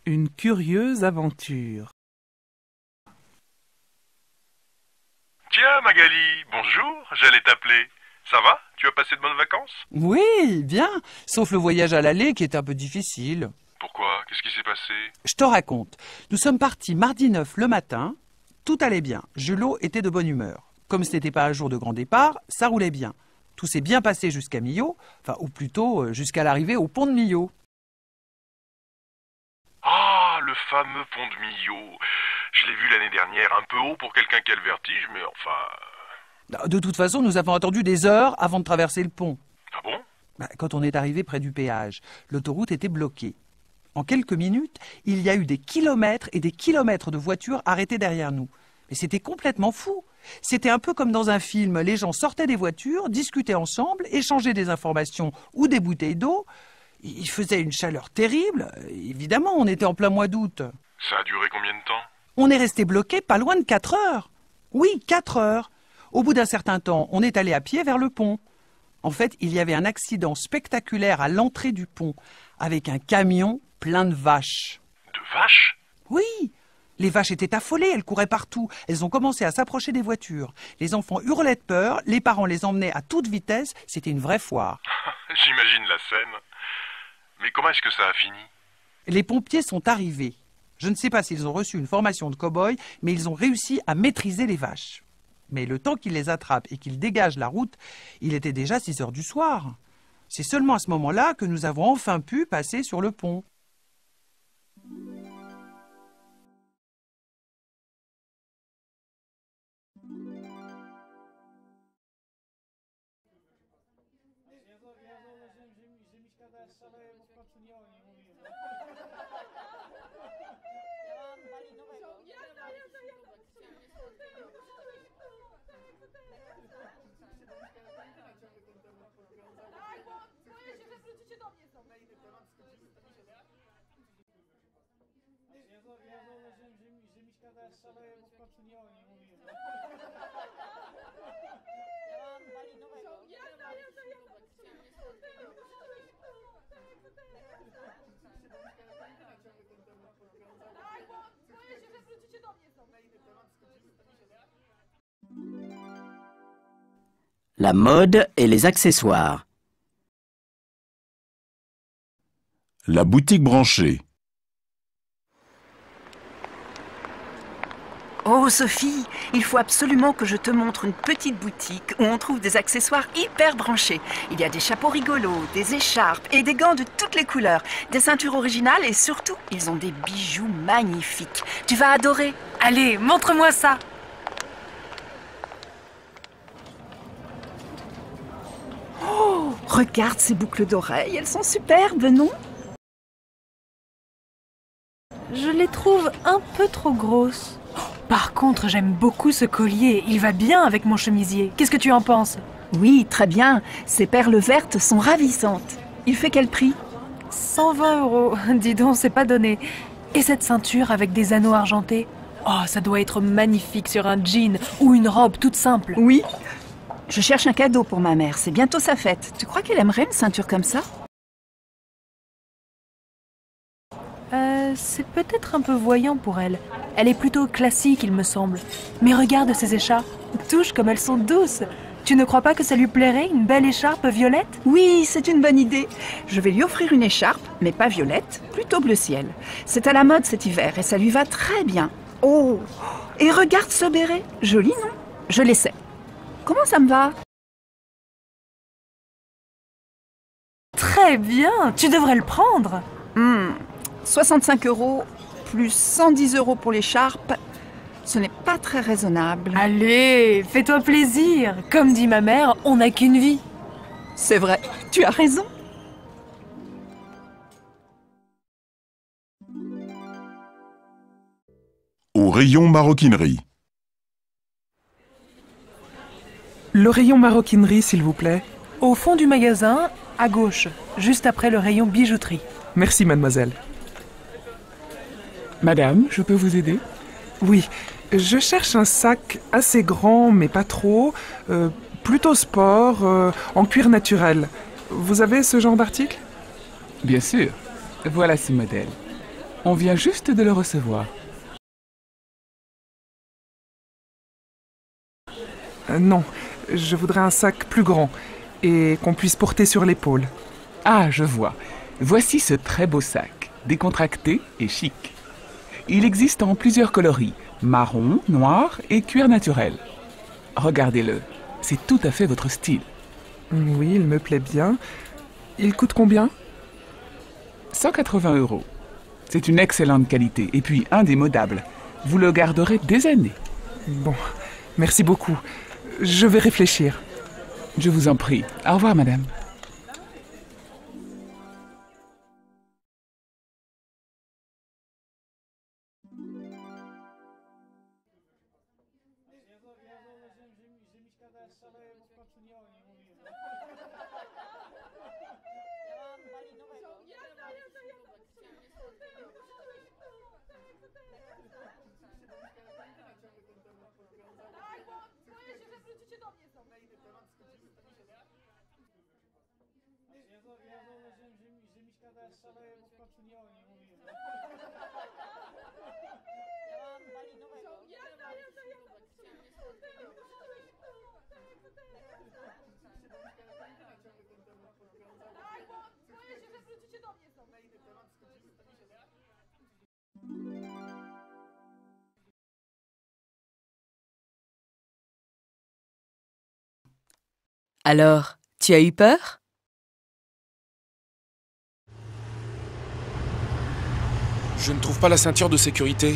Une curieuse aventure. Tiens Magali, bonjour, j'allais t'appeler. Ça va? Tu as passé de bonnes vacances? Oui, bien, sauf le voyage à l'aller qui est un peu difficile. Pourquoi? Qu'est-ce qui s'est passé? Je te raconte. Nous sommes partis mardi 9 le matin. Tout allait bien. Julot était de bonne humeur. Comme ce n'était pas un jour de grand départ, ça roulait bien. Tout s'est bien passé jusqu'à Millau, ou plutôt jusqu'à l'arrivée au pont de Millau. Ah, le fameux pont de Millau. Je l'ai vu l'année dernière, un peu haut pour quelqu'un qui a le vertige, mais enfin... De toute façon, nous avons attendu des heures avant de traverser le pont. Ah bon? Quand on est arrivé près du péage, l'autoroute était bloquée. En quelques minutes, il y a eu des kilomètres et des kilomètres de voitures arrêtées derrière nous. Mais c'était complètement fou. C'était un peu comme dans un film. Les gens sortaient des voitures, discutaient ensemble, échangeaient des informations ou des bouteilles d'eau. Il faisait une chaleur terrible. Évidemment, on était en plein mois d'août. Ça a duré combien de temps? On est resté bloqué pas loin de 4 heures. Oui, 4 heures. Au bout d'un certain temps, on est allé à pied vers le pont. En fait, il y avait un accident spectaculaire à l'entrée du pont, avec un camion plein de vaches. De vaches? Oui, les vaches étaient affolées, elles couraient partout. Elles ont commencé à s'approcher des voitures. Les enfants hurlaient de peur, les parents les emmenaient à toute vitesse. C'était une vraie foire. J'imagine la scène. Mais comment est-ce que ça a fini? Les pompiers sont arrivés. Je ne sais pas s'ils ont reçu une formation de cow-boy, mais ils ont réussi à maîtriser les vaches. Mais le temps qu'ils les attrapent et qu'ils dégagent la route, il était déjà 6 heures du soir. C'est seulement à ce moment-là que nous avons enfin pu passer sur le pont. La mode et les accessoires. La boutique branchée. Oh Sophie, il faut absolument que je te montre une petite boutique où on trouve des accessoires hyper branchés. Il y a des chapeaux rigolos, des écharpes et des gants de toutes les couleurs, des ceintures originales et surtout, ils ont des bijoux magnifiques. Tu vas adorer. Allez, montre-moi ça. Oh, regarde ces boucles d'oreilles, elles sont superbes, non? Je les trouve un peu trop grosses. Par contre, j'aime beaucoup ce collier. Il va bien avec mon chemisier. Qu'est-ce que tu en penses? Oui, très bien. Ces perles vertes sont ravissantes. Il fait quel prix? 120 €. Dis donc, c'est pas donné. Et cette ceinture avec des anneaux argentés? Oh, ça doit être magnifique sur un jean ou une robe toute simple. Oui. Je cherche un cadeau pour ma mère. C'est bientôt sa fête. Tu crois qu'elle aimerait une ceinture comme ça? C'est peut-être un peu voyant pour elle. Elle est plutôt classique, il me semble. Mais regarde ces écharpes. Touche comme elles sont douces. Tu ne crois pas que ça lui plairait, une belle écharpe violette? Oui, c'est une bonne idée. Je vais lui offrir une écharpe, mais pas violette, plutôt bleu ciel. C'est à la mode cet hiver et ça lui va très bien. Oh, et regarde ce béret. Joli, non? Je l'essaie. Comment ça me va? Très bien, tu devrais le prendre. 65 € plus 110 € pour l'écharpe, ce n'est pas très raisonnable. Allez, fais-toi plaisir. Comme dit ma mère, on n'a qu'une vie. C'est vrai, tu as raison. Au rayon maroquinerie. Le rayon maroquinerie, s'il vous plaît. Au fond du magasin, à gauche, juste après le rayon bijouterie. Merci, mademoiselle. Madame, je peux vous aider? Oui, je cherche un sac assez grand, mais pas trop, plutôt sport, en cuir naturel. Vous avez ce genre d'article? Bien sûr. Voilà ce modèle. On vient juste de le recevoir. Non, je voudrais un sac plus grand et qu'on puisse porter sur l'épaule. Ah, je vois. Voici ce très beau sac, décontracté et chic. Il existe en plusieurs coloris, marron, noir et cuir naturel. Regardez-le, c'est tout à fait votre style. Oui, il me plaît bien. Il coûte combien? 180 €. C'est une excellente qualité et puis indémodable. Vous le garderez des années. Bon, merci beaucoup. Je vais réfléchir. Je vous en prie. Au revoir, madame. Alors, tu as eu peur? Je ne trouve pas la ceinture de sécurité.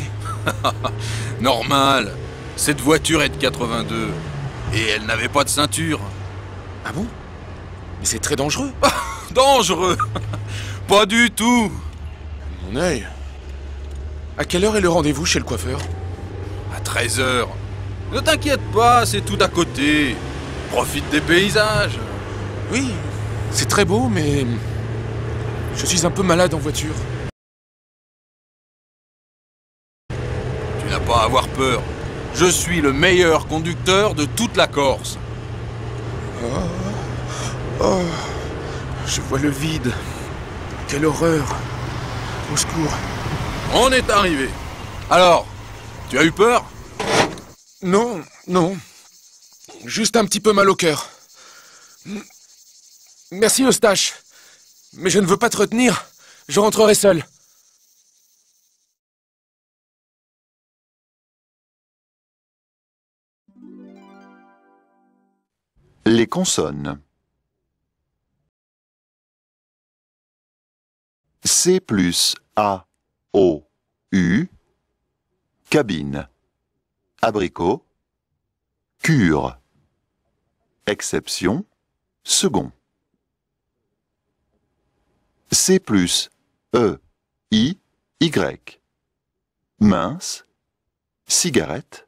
Normal. Cette voiture est de 82. Et elle n'avait pas de ceinture. Ah bon? Mais c'est très dangereux. Dangereux? Pas du tout. Mon œil. À quelle heure est le rendez-vous chez le coiffeur? À 13 h. Ne t'inquiète pas, c'est tout à côté. Profite des paysages. Oui, c'est très beau, mais... je suis un peu malade en voiture. Tu n'as pas à avoir peur. Je suis le meilleur conducteur de toute la Corse. Oh, je vois le vide. Quelle horreur. Au secours. On est arrivé. Alors, tu as eu peur? Non, non. Juste un petit peu mal au cœur. Merci Eustache. Mais je ne veux pas te retenir. Je rentrerai seul. Les consonnes. C plus A, O, U. Cabine. Abricot. Cure. Exception. Second. C plus E, I, Y. Mince. Cigarette.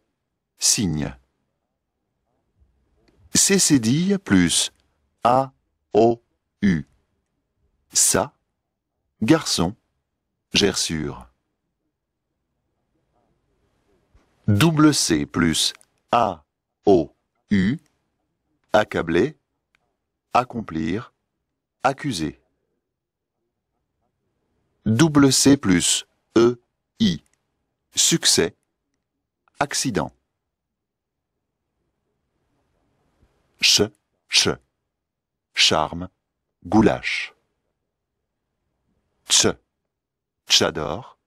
Cygne. C cédille plus A, O, U. Ça. Garçon. Gerçure. Double C plus A, O, U. Accabler. Accomplir. Accuser. Double C plus E, I. Succès. Accident. Ch, charme, goulash. Tch, tchador,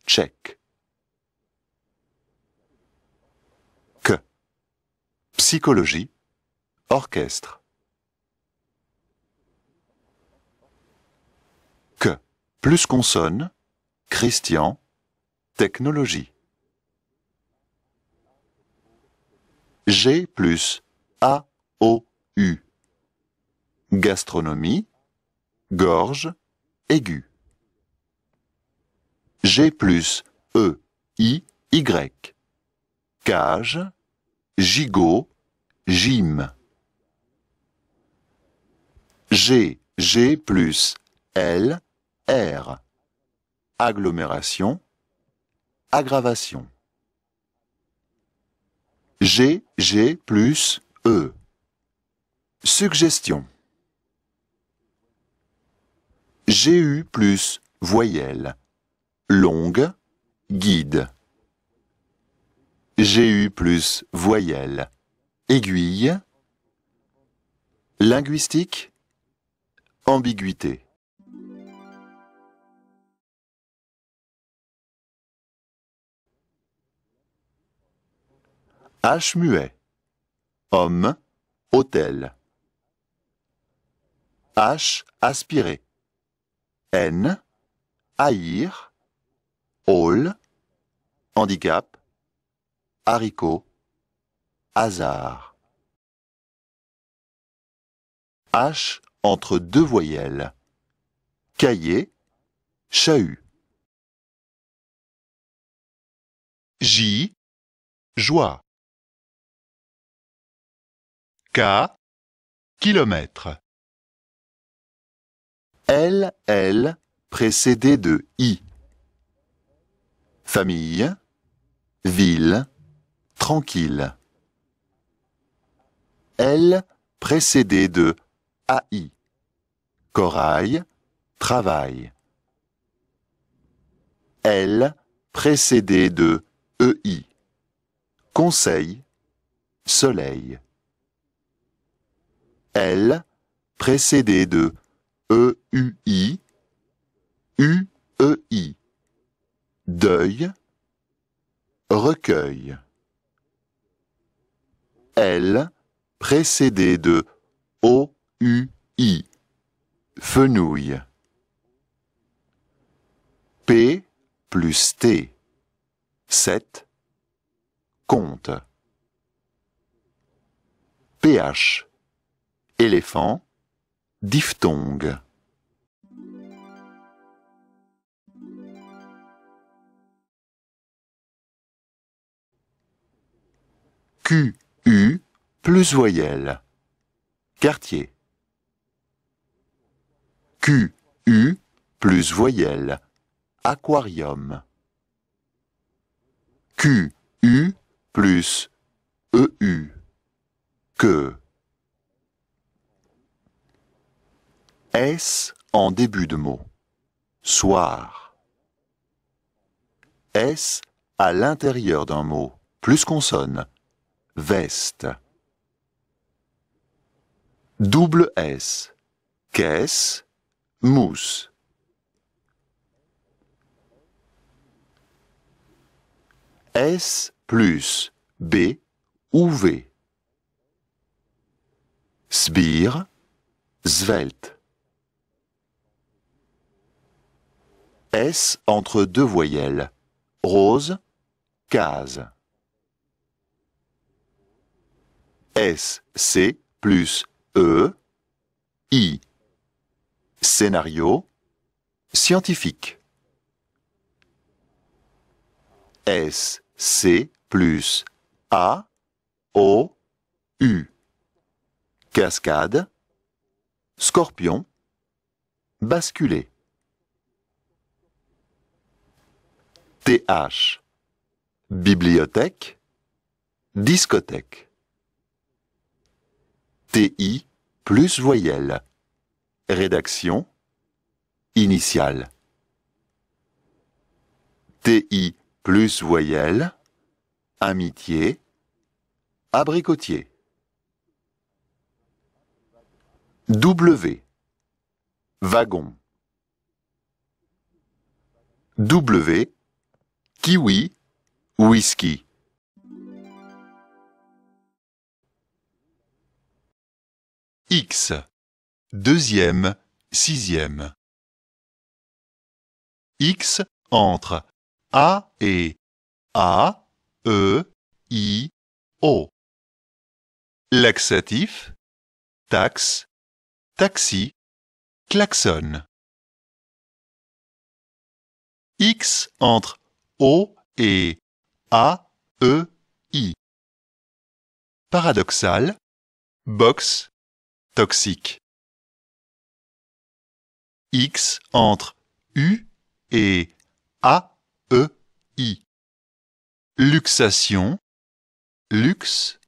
tchèque. Que, psychologie, orchestre. Que, plus consonne, Christian, technologie. G plus A, O, U. Gastronomie, gorge, aigu. G plus E, I, Y. Cage, gigot, gym. G plus L, R. Agglomération, aggravation. G plus E. Suggestion. GU plus voyelle. longue, guide. GU plus voyelle, aiguille. Linguistique, ambiguïté. H muet, homme, hôtel. H aspiré, N, haïr, hall, handicap, haricot, hasard. H entre deux voyelles, cahier, chahut. J, joie. K, kilomètre. L précédé de I. Famille, ville, tranquille. L précédé de AI. Corail, travail. L précédé de EI. Conseil, soleil. L précédé de EUI, UEI. Deuil, recueil. L précédé de OUI, fenouil. P plus T, 7, compte. PH, éléphant, diphtongue. QU plus voyelle, quartier. QU plus voyelle, aquarium. QU plus EU, que. S en début de mot, soir. S à l'intérieur d'un mot, plus consonne, veste. Double S, caisse, mousse. S plus B ou V. Sbire, svelte. S entre deux voyelles, rose, case. S, C plus E, I. Scénario, scientifique. S, C plus A, O, U. Cascade, scorpion, basculer. TH, bibliothèque, discothèque. TI plus voyelle, rédaction, initiale. TI plus voyelle, amitié, abricotier. W, wagon. W, kiwi, whisky. X, deuxième, sixième. X entre A et A, E, I, O. Laxatif, taxe, taxi, klaxon. X entre O et A, E, I. Paradoxal, box, toxique. X entre U et A, E, I. Luxation, luxe,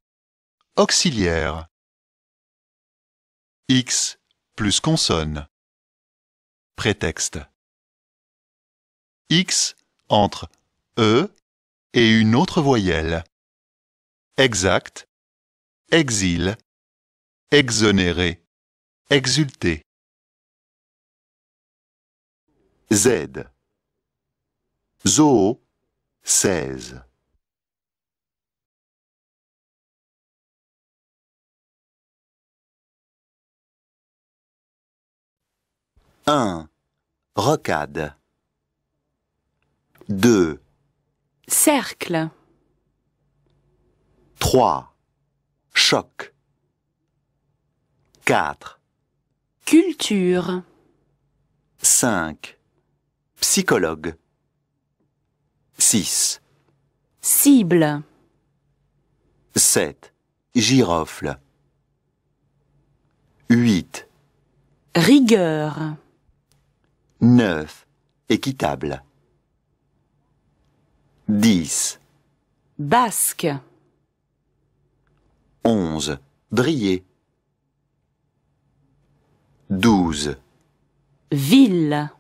auxiliaire. X plus consonne. Prétexte. X entre E et une autre voyelle. Exact, exil, exonéré, exulté. Z. Zoo, 16. 1. Rocade. 2. Cercle. 3. Choc. 4. Culture. 5. Psychologue. 6. Cible. 7. Girofle. 8. Rigueur. 9. Équitable. 10. Basque. 11. Briller. 12. Ville.